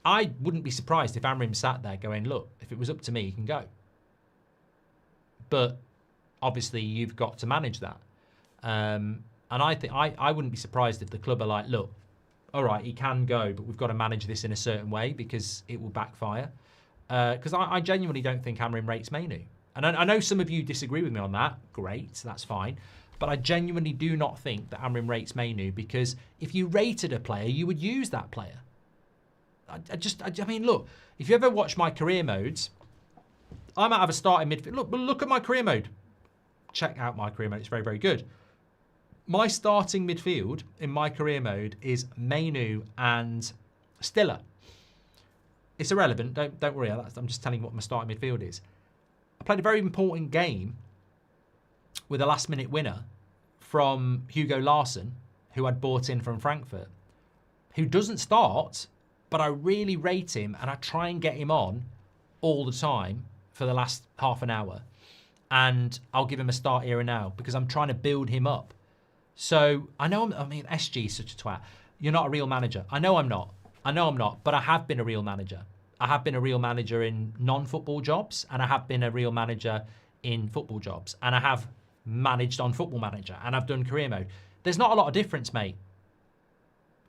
I wouldn't be surprised if Amorim sat there going, look, if it was up to me, he can go. But obviously you've got to manage that. And I think I wouldn't be surprised if the club are like, look, all right, he can go, but we've got to manage this in a certain way because it will backfire. Because I genuinely don't think Amorim rates Mainoo. And I know some of you disagree with me on that. Great, that's fine. But I genuinely do not think that Amorim rates Mainoo because if you rated a player, you would use that player. I mean, look, if you ever watch my career modes, I might have a starting midfield. Look at my career mode. Check out my career mode. It's very, very good. My starting midfield in my career mode is Mainoo and Stiller. It's irrelevant. Don't worry. I'm just telling you what my starting midfield is. I played a very important game with a last-minute winner from Hugo Larsson, who I'd bought in from Frankfurt, who doesn't start, but I really rate him and I try and get him on all the time for the last half an hour. And I'll give him a start here and now because I'm trying to build him up. So I know, SG is such a twat. You're not a real manager. I know I'm not, but I have been a real manager. I have been a real manager in non-football jobs and I have been a real manager in football jobs. And I have managed on Football Manager and I've done career mode. There's not a lot of difference, mate.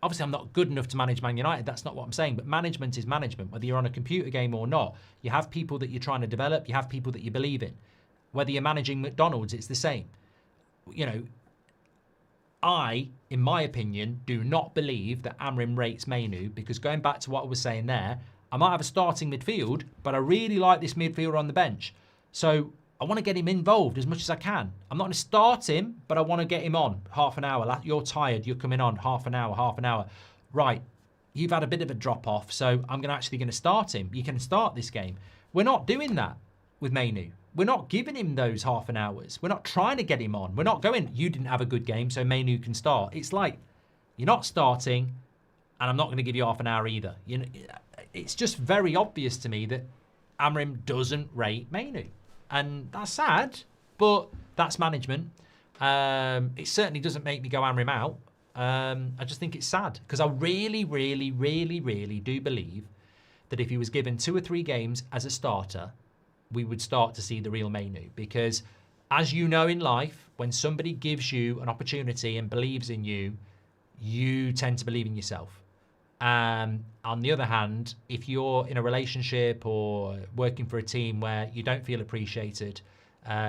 Obviously, I'm not good enough to manage Man United. That's not what I'm saying. But management is management, whether you're on a computer game or not. You have people that you're trying to develop. You have people that you believe in. Whether you're managing McDonald's, it's the same. You know, I, in my opinion, do not believe that Amorim rates Mainoo because going back to what I was saying there, I might have a starting midfield, but I really like this midfielder on the bench. So I want to get him involved as much as I can. I'm not going to start him, but I want to get him on half an hour. You're tired, you're coming on half an hour. Right, you've had a bit of a drop off, so I'm actually going to start him. You can start this game. We're not doing that with Mainoo. We're not giving him those half an hours. We're not trying to get him on. We're not going, you didn't have a good game, so Mainoo can start. It's like, you're not starting, and I'm not going to give you half an hour either. You know, it's just very obvious to me that Amorim doesn't rate Mainoo. And that's sad, but that's management. It certainly doesn't make me go Amorim out. I just think it's sad because I really, really, really, really do believe that if he was given 2 or 3 games as a starter, we would start to see the real Mainoo. Because as you know in life, when somebody gives you an opportunity and believes in you, you tend to believe in yourself. On the other hand, if you're in a relationship or working for a team where you don't feel appreciated,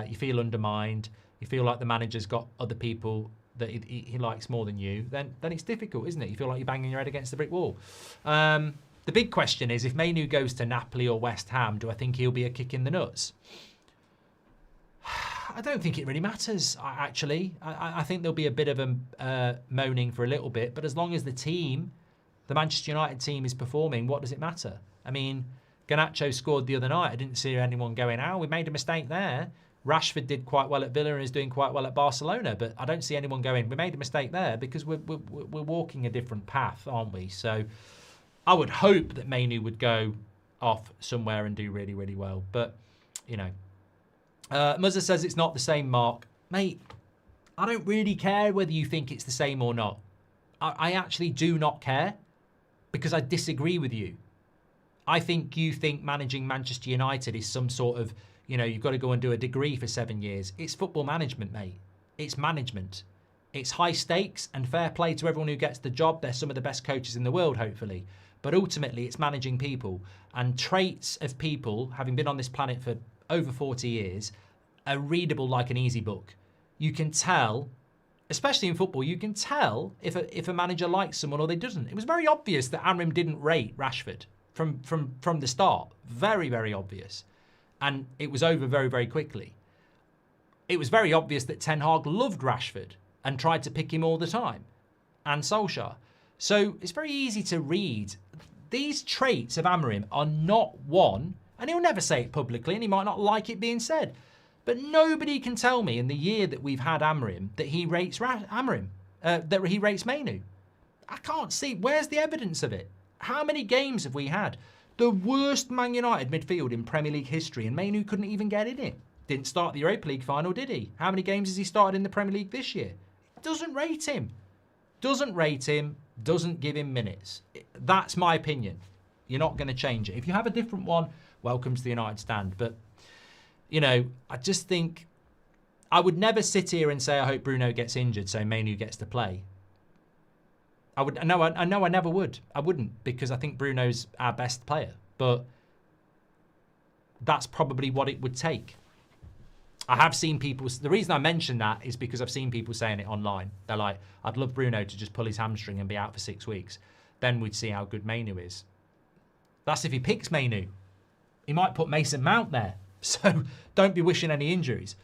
you feel undermined, you feel like the manager's got other people that he likes more than you, then it's difficult, isn't it? You feel like you're banging your head against the brick wall. The big question is, if Mainoo goes to Napoli or West Ham, do I think he'll be a kick in the nuts? I don't think it really matters, actually. I think there'll be a bit of a moaning for a little bit, but as long as the Manchester United team is performing, what does it matter? I mean, Garnacho scored the other night. I didn't see anyone going, we made a mistake there. Rashford did quite well at Villa and is doing quite well at Barcelona, but I don't see anyone going, we made a mistake there, because we're walking a different path, aren't we? So I would hope that Mainoo would go off somewhere and do really, really well. But, you know. Muzza says it's not the same, Mark. Mate, I don't really care whether you think it's the same or not. I actually do not care. Because I disagree with you. I think you think managing Manchester United is some sort of, you've got to go and do a degree for 7 years. It's football management, mate. It's management. It's high stakes and fair play to everyone who gets the job. They're some of the best coaches in the world, hopefully. But ultimately, it's managing people. And traits of people, having been on this planet for over 40 years, are readable like an easy book. you can tell, especially in football, you can tell if a manager likes someone or they doesn't. It was very obvious that Amorim didn't rate Rashford from the start. Very, very obvious. And it was over very, very quickly. It was very obvious that Ten Hag loved Rashford and tried to pick him all the time. And Solskjaer. So it's very easy to read. These traits of Amorim are not one, and he'll never say it publicly, and he might not like it being said. But nobody can tell me in the year that we've had Amorim that he rates that he rates Mainoo. I can't see. Where's the evidence of it? How many games have we had? The worst Man United midfield in Premier League history, and Mainoo couldn't even get in it. Didn't start the Europa League final, did he? How many games has he started in the Premier League this year? Doesn't rate him. Doesn't rate him. Doesn't give him minutes. That's my opinion. You're not going to change it. If you have a different one, welcome to the United stand. But, you know, I just think I would never sit here and say I hope Bruno gets injured so Mainoo gets to play. I know I never would. I wouldn't, because I think Bruno's our best player. But that's probably what it would take. I have seen people, the reason I mention that is because I've seen people saying it online. They're like, I'd love Bruno to just pull his hamstring and be out for 6 weeks. Then we'd see how good Mainoo is. That's if he picks Mainoo. He might put Mason Mount there. So don't be wishing any injuries.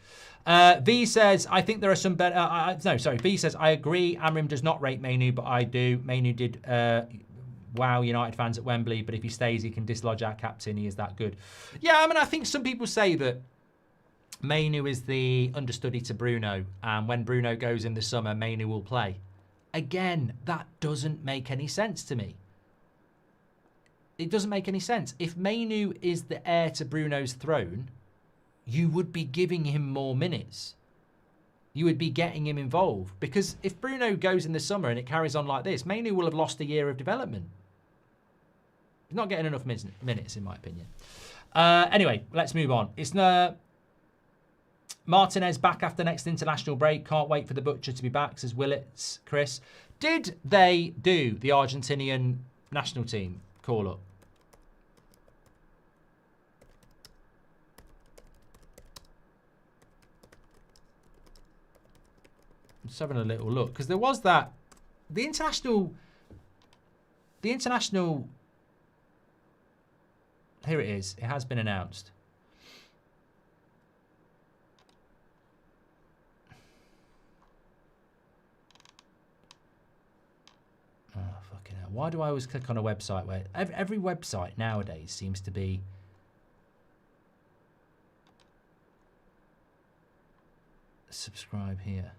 V says, I think there are some better... V says, I agree. Amorim does not rate Mainoo, but I do. Mainoo did wow United fans at Wembley, but if he stays, he can dislodge our captain. He is that good. Yeah, I mean, I think some people say that Mainoo is the understudy to Bruno, and when Bruno goes in the summer, Mainoo will play. Again, that doesn't make any sense to me. It doesn't make any sense. If Mainoo is the heir to Bruno's throne, you would be giving him more minutes. You would be getting him involved. Because if Bruno goes in the summer and it carries on like this, Mainoo will have lost a year of development. He's not getting enough minutes, in my opinion. Anyway, let's move on. It's Martinez back after next international break. Can't wait for the Butcher to be back, says Willits. Chris, did they do the Argentinian national team call-up? Just having a little look, because there was that the international here it is. It has been announced. Oh, fucking hell. Why do I always click on a website where every website nowadays seems to be subscribe here?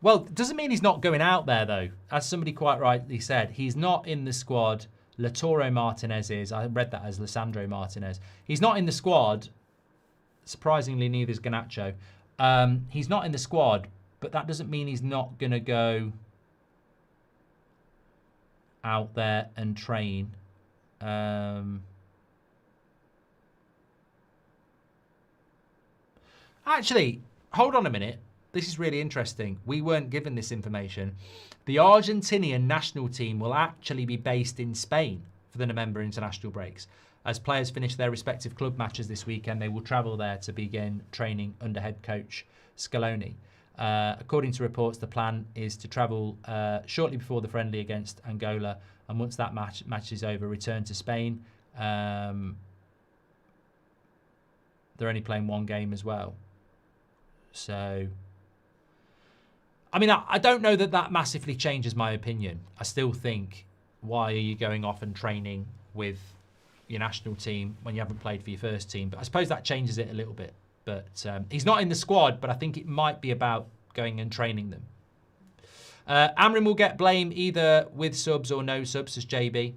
Well, it doesn't mean he's not going out there, though. As somebody quite rightly said, he's not in the squad. Lautaro Martinez is. I read that as Lisandro Martinez. He's not in the squad. Surprisingly, neither is Garnacho. He's not in the squad, but that doesn't mean he's not going to go out there and train. Actually, hold on a minute. This is really interesting. We weren't given this information. The Argentinian national team will actually be based in Spain for the November international breaks. As players finish their respective club matches this weekend, they will travel there to begin training under head coach Scaloni. According to reports, the plan is to travel shortly before the friendly against Angola, and once that match is over, return to Spain. They're only playing one game as well. So, I mean, I don't know that massively changes my opinion. I still think, why are you going off and training with your national team when you haven't played for your first team? But I suppose that changes it a little bit. But he's not in the squad, but I think it might be about going and training them. Amorim will get blame either with subs or no subs, says JB.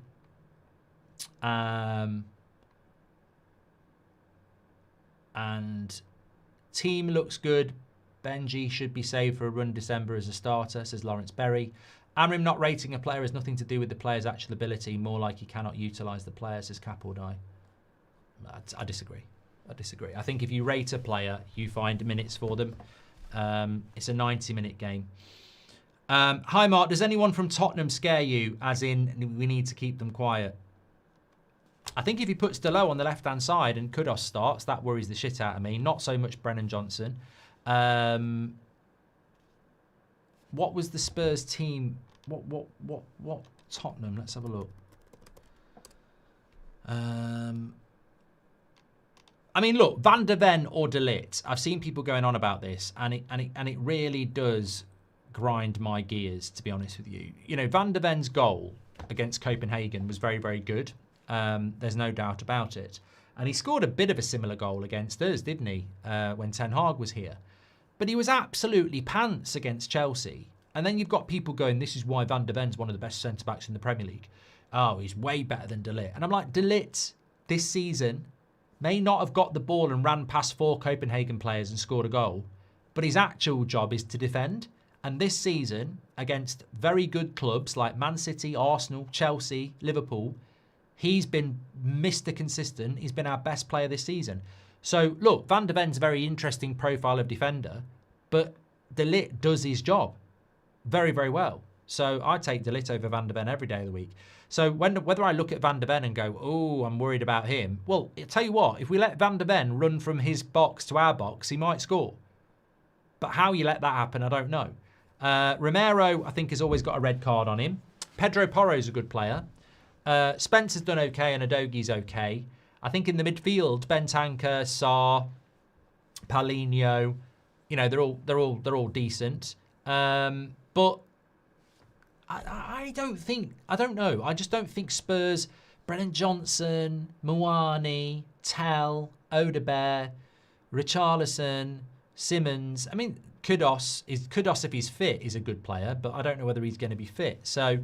And team looks good. Benji should be saved for a run December as a starter, says Lawrence Berry. Amorim not rating a player has nothing to do with the player's actual ability, more like he cannot utilise the player, says Capaldai. I disagree. I think if you rate a player, you find minutes for them. It's a 90-minute game. Hi, Mark. Does anyone from Tottenham scare you, as in we need to keep them quiet? I think if he puts Delo on the left-hand side and Kudos starts, that worries the shit out of me. Not so much Brennan Johnson. What was the Spurs team? What Tottenham? Let's have a look. I mean, look, Van der Ven or De Ligt. I've seen people going on about this, and it really does grind my gears, to be honest with you. You know, Van der Ven's goal against Copenhagen was very, very good. There's no doubt about it. And he scored a bit of a similar goal against us, didn't he, when Ten Hag was here. But he was absolutely pants against Chelsea. And then you've got people going, this is why Van der Ven's one of the best centre-backs in the Premier League. Oh, he's way better than De Ligt. And I'm like, De Ligt this season may not have got the ball and ran past 4 Copenhagen players and scored a goal, but his actual job is to defend. And this season, against very good clubs like Man City, Arsenal, Chelsea, Liverpool, he's been Mr. Consistent. He's been our best player this season. So, look, Van der Ven's a very interesting profile of defender, but De Ligt does his job very, very well. So I take De Ligt over Van der Ven every day of the week. So whether I look at Van der Ven and go, oh, I'm worried about him. Well, I'll tell you what, if we let Van der Ven run from his box to our box, he might score. But how you let that happen, I don't know. Romero, I think, has always got a red card on him. Pedro Porro's a good player. Spencer's done okay and Adogi's okay. I think in the midfield, Bentancur, Sarr, Paulinho, you know, they're all decent. But I don't know. I just don't think Spurs, Brennan Johnson, Muani, Tell, Odebear, Richarlison, Simmons. I mean, Kudos, if he's fit, is a good player, but I don't know whether he's going to be fit. So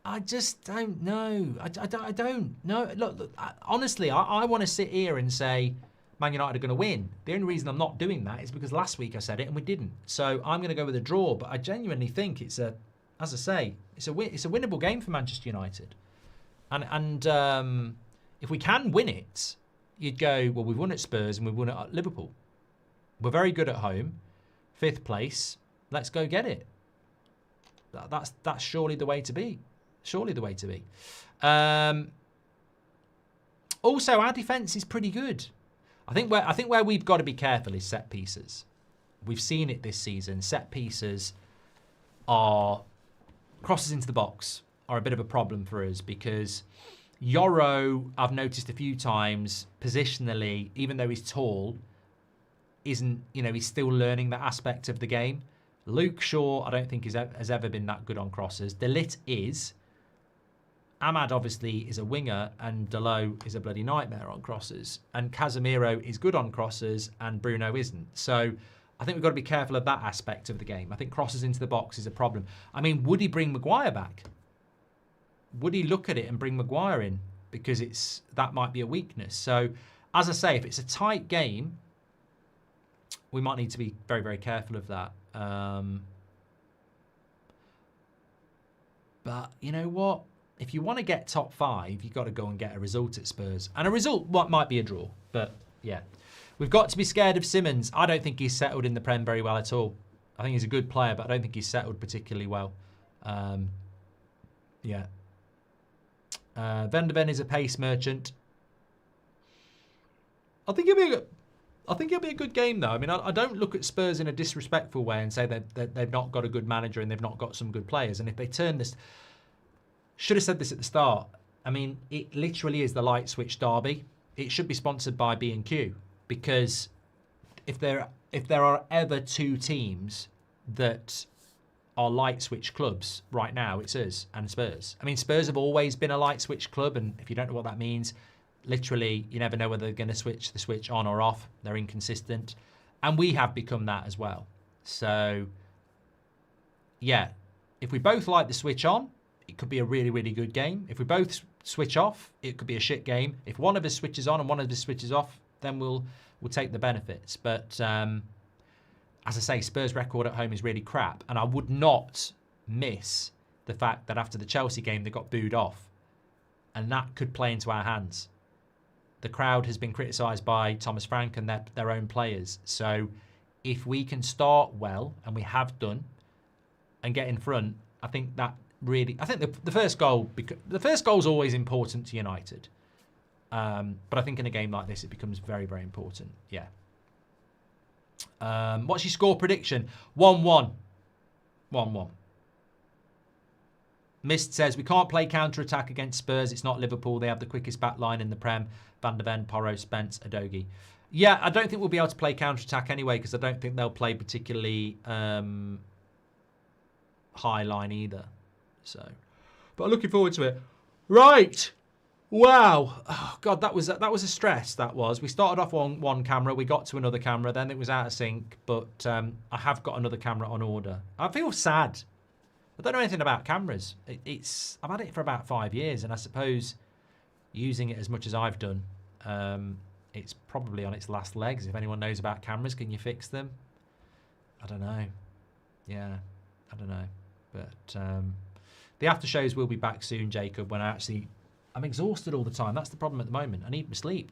I just don't know. I don't know. Look honestly, I want to sit here and say Man United are going to win. The only reason I'm not doing that is because last week I said it and we didn't. So I'm going to go with a draw, but I genuinely think it's a winnable game for Manchester United. And if we can win it, you'd go, well, we've won at Spurs and we've won at Liverpool. We're very good at home. 5th place. Let's go get it. That's surely the way to be. Surely the way to be. Also, our defence is pretty good. I think where we've got to be careful is set pieces. We've seen it this season. Set pieces are crosses into the box are a bit of a problem for us because Yoro, I've noticed a few times, positionally, even though he's tall, isn't, you know, he's still learning that aspect of the game. Luke Shaw, I don't think has ever been that good on crosses. De Ligt is. Ahmad obviously is a winger and Delo is a bloody nightmare on crosses. And Casemiro is good on crosses and Bruno isn't. So I think we've got to be careful of that aspect of the game. I think crosses into the box is a problem. I mean, would he bring Maguire back? Would he look at it and bring Maguire in? Because that might be a weakness. So, as I say, if it's a tight game, we might need to be very, very careful of that. But you know what? If you want to get top 5, you've got to go and get a result at Spurs. And a result might be a draw. But, yeah. We've got to be scared of Simmons. I don't think he's settled in the Prem very well at all. I think he's a good player, but I don't think he's settled particularly well. Yeah. Van der Ven is a pace merchant. I think it'll be a good game, though. I mean, I don't look at Spurs in a disrespectful way and say that they've not got a good manager and they've not got some good players. And if they turn this... Should have said this at the start. I mean, it literally is the light switch derby. It should be sponsored by B&Q because if there are ever 2 teams that are light switch clubs right now, it's us and Spurs. I mean, Spurs have always been a light switch club, and if you don't know what that means, literally you never know whether they're going to switch the switch on or off. They're inconsistent, and we have become that as well. So, yeah, if we both like the switch on, it could be a really, really good game. If we both switch off, it could be a shit game. If one of us switches on and one of us switches off, then we'll take the benefits. But as I say, Spurs' record at home is really crap, and I would not miss the fact that after the Chelsea game they got booed off, and that could play into our hands. The crowd has been criticised by Thomas Frank and their own players. So if we can start well, and we have done, and get in front, I think that really, I think the first goal is always important to United. But I think in a game like this, it becomes very, very important. Yeah. What's your score prediction? 1-1. 1-1. Mist says, we can't play counter-attack against Spurs. It's not Liverpool. They have the quickest back line in the Prem. Van der Ven, Porro, Spence, Udogie. Yeah, I don't think we'll be able to play counter-attack anyway, because I don't think they'll play particularly high line either. So, but I'm looking forward to it. Right. Wow. Oh, God, that was a stress, that was. We started off on one camera. We got to another camera. Then it was out of sync. But I have got another camera on order. I feel sad. I don't know anything about cameras. I've had it for about 5 years, and I suppose using it as much as I've done, it's probably on its last legs. If anyone knows about cameras, can you fix them? I don't know. Yeah, I don't know. But the after shows will be back soon, Jacob, when I'm exhausted all the time. That's the problem at the moment. I need my sleep.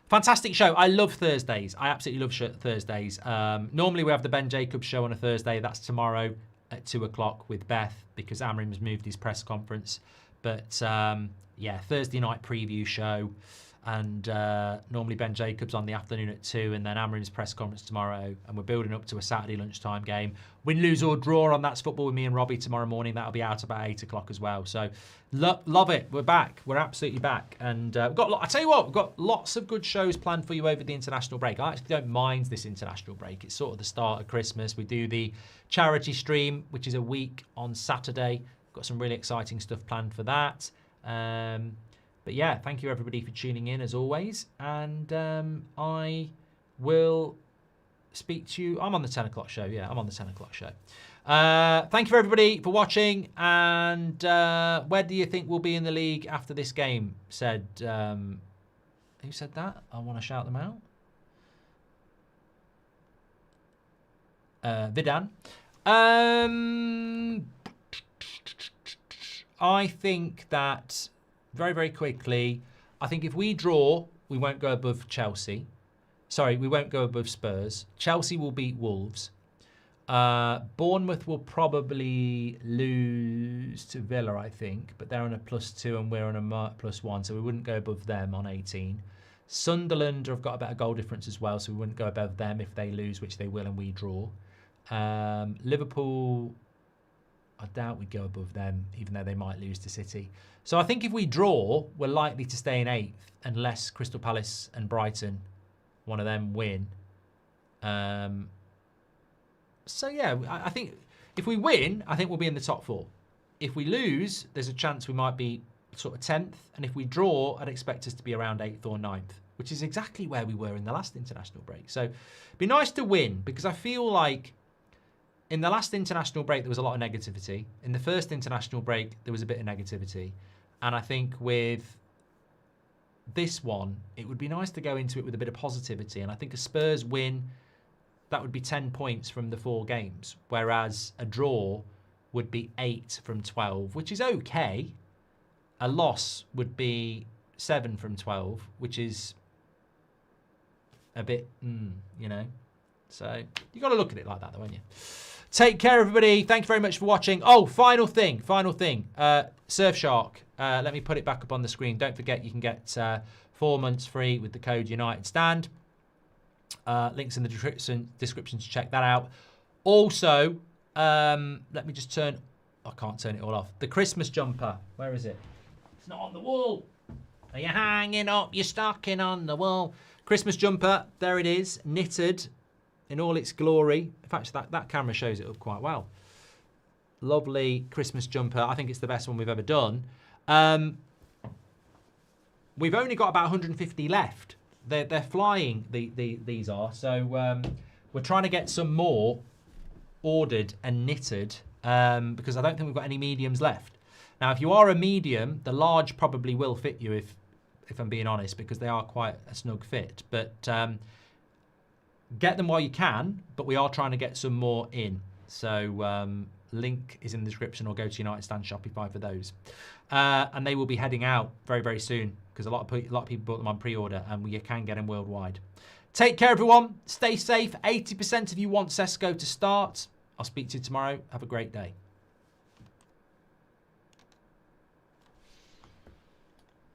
Fantastic show. I love Thursdays. I absolutely love Thursdays. Normally we have the Ben Jacobs show on a Thursday. That's tomorrow at 2 o'clock with Beth, because Amorim's moved his press conference. But yeah, Thursday night preview show. And normally Ben Jacobs on the afternoon at 2, and then Amorim's press conference tomorrow. And we're building up to a Saturday lunchtime game. Win, lose or draw on That's Football with me and Robbie tomorrow morning. That'll be out about 8 o'clock as well. So love it. We're back. We're absolutely back. And we've got, I tell you what, we've got lots of good shows planned for you over the international break. I actually don't mind this international break. It's sort of the start of Christmas. We do the charity stream, which is a week on Saturday. We've got some really exciting stuff planned for that. But yeah, thank you everybody for tuning in as always. And I will speak to you. I'm on the 10 o'clock show. Yeah, I'm on the 10 o'clock show. Thank you for everybody for watching. And where do you think we'll be in the league after this game? Said, who said that? I want to shout them out. Vidan. I think that very, very quickly, I think if we draw, we won't go above Chelsea. Sorry, we won't go above Spurs. Chelsea will beat Wolves. Bournemouth will probably lose to Villa, I think, but they're on a +2 and we're on a +1, so we wouldn't go above them on 18. Sunderland have got a better goal difference as well, so we wouldn't go above them if they lose, which they will, and we draw. Liverpool, I doubt we'd go above them, even though they might lose to City. So I think if we draw, we're likely to stay in 8th, unless Crystal Palace and Brighton, one of them, win. So yeah, I think if we win, I think we'll be in the top 4. If we lose, there's a chance we might be sort of 10th. And if we draw, I'd expect us to be around 8th or 9th, which is exactly where we were in the last international break. So it'd be nice to win, because I feel like in the last international break, there was a lot of negativity. In the first international break, there was a bit of negativity. And I think with this one, it would be nice to go into it with a bit of positivity. And I think a Spurs win, that would be 10 points from the 4 games. Whereas a draw would be 8 from 12, which is okay. A loss would be 7 from 12, which is a bit, you know. So you got to look at it like that, though, haven't you? Take care, everybody. Thank you very much for watching. Oh, final thing. Surfshark. Let me put it back up on the screen. Don't forget, you can get 4 months free with the code UnitedStand. Links in the description to check that out. Also, let me just turn... I can't turn it all off. The Christmas jumper. Where is it? It's not on the wall. Are you hanging up your stocking on the wall? Christmas jumper. There it is. Knitted in all its glory. In fact, that camera shows it up quite well. Lovely Christmas jumper. I think it's the best one we've ever done. We've only got about 150 left. They're flying, these are. So we're trying to get some more ordered and knitted because I don't think we've got any mediums left. Now, if you are a medium, the large probably will fit you if I'm being honest, because they are quite a snug fit. But get them while you can, but we are trying to get some more in. So link is in the description, or go to United Stand Shopify for those. And they will be heading out very, very soon, because a lot of people bought them on pre-order, and you can get them worldwide. Take care, everyone. Stay safe. 80% of you want Sesko to start. I'll speak to you tomorrow. Have a great day.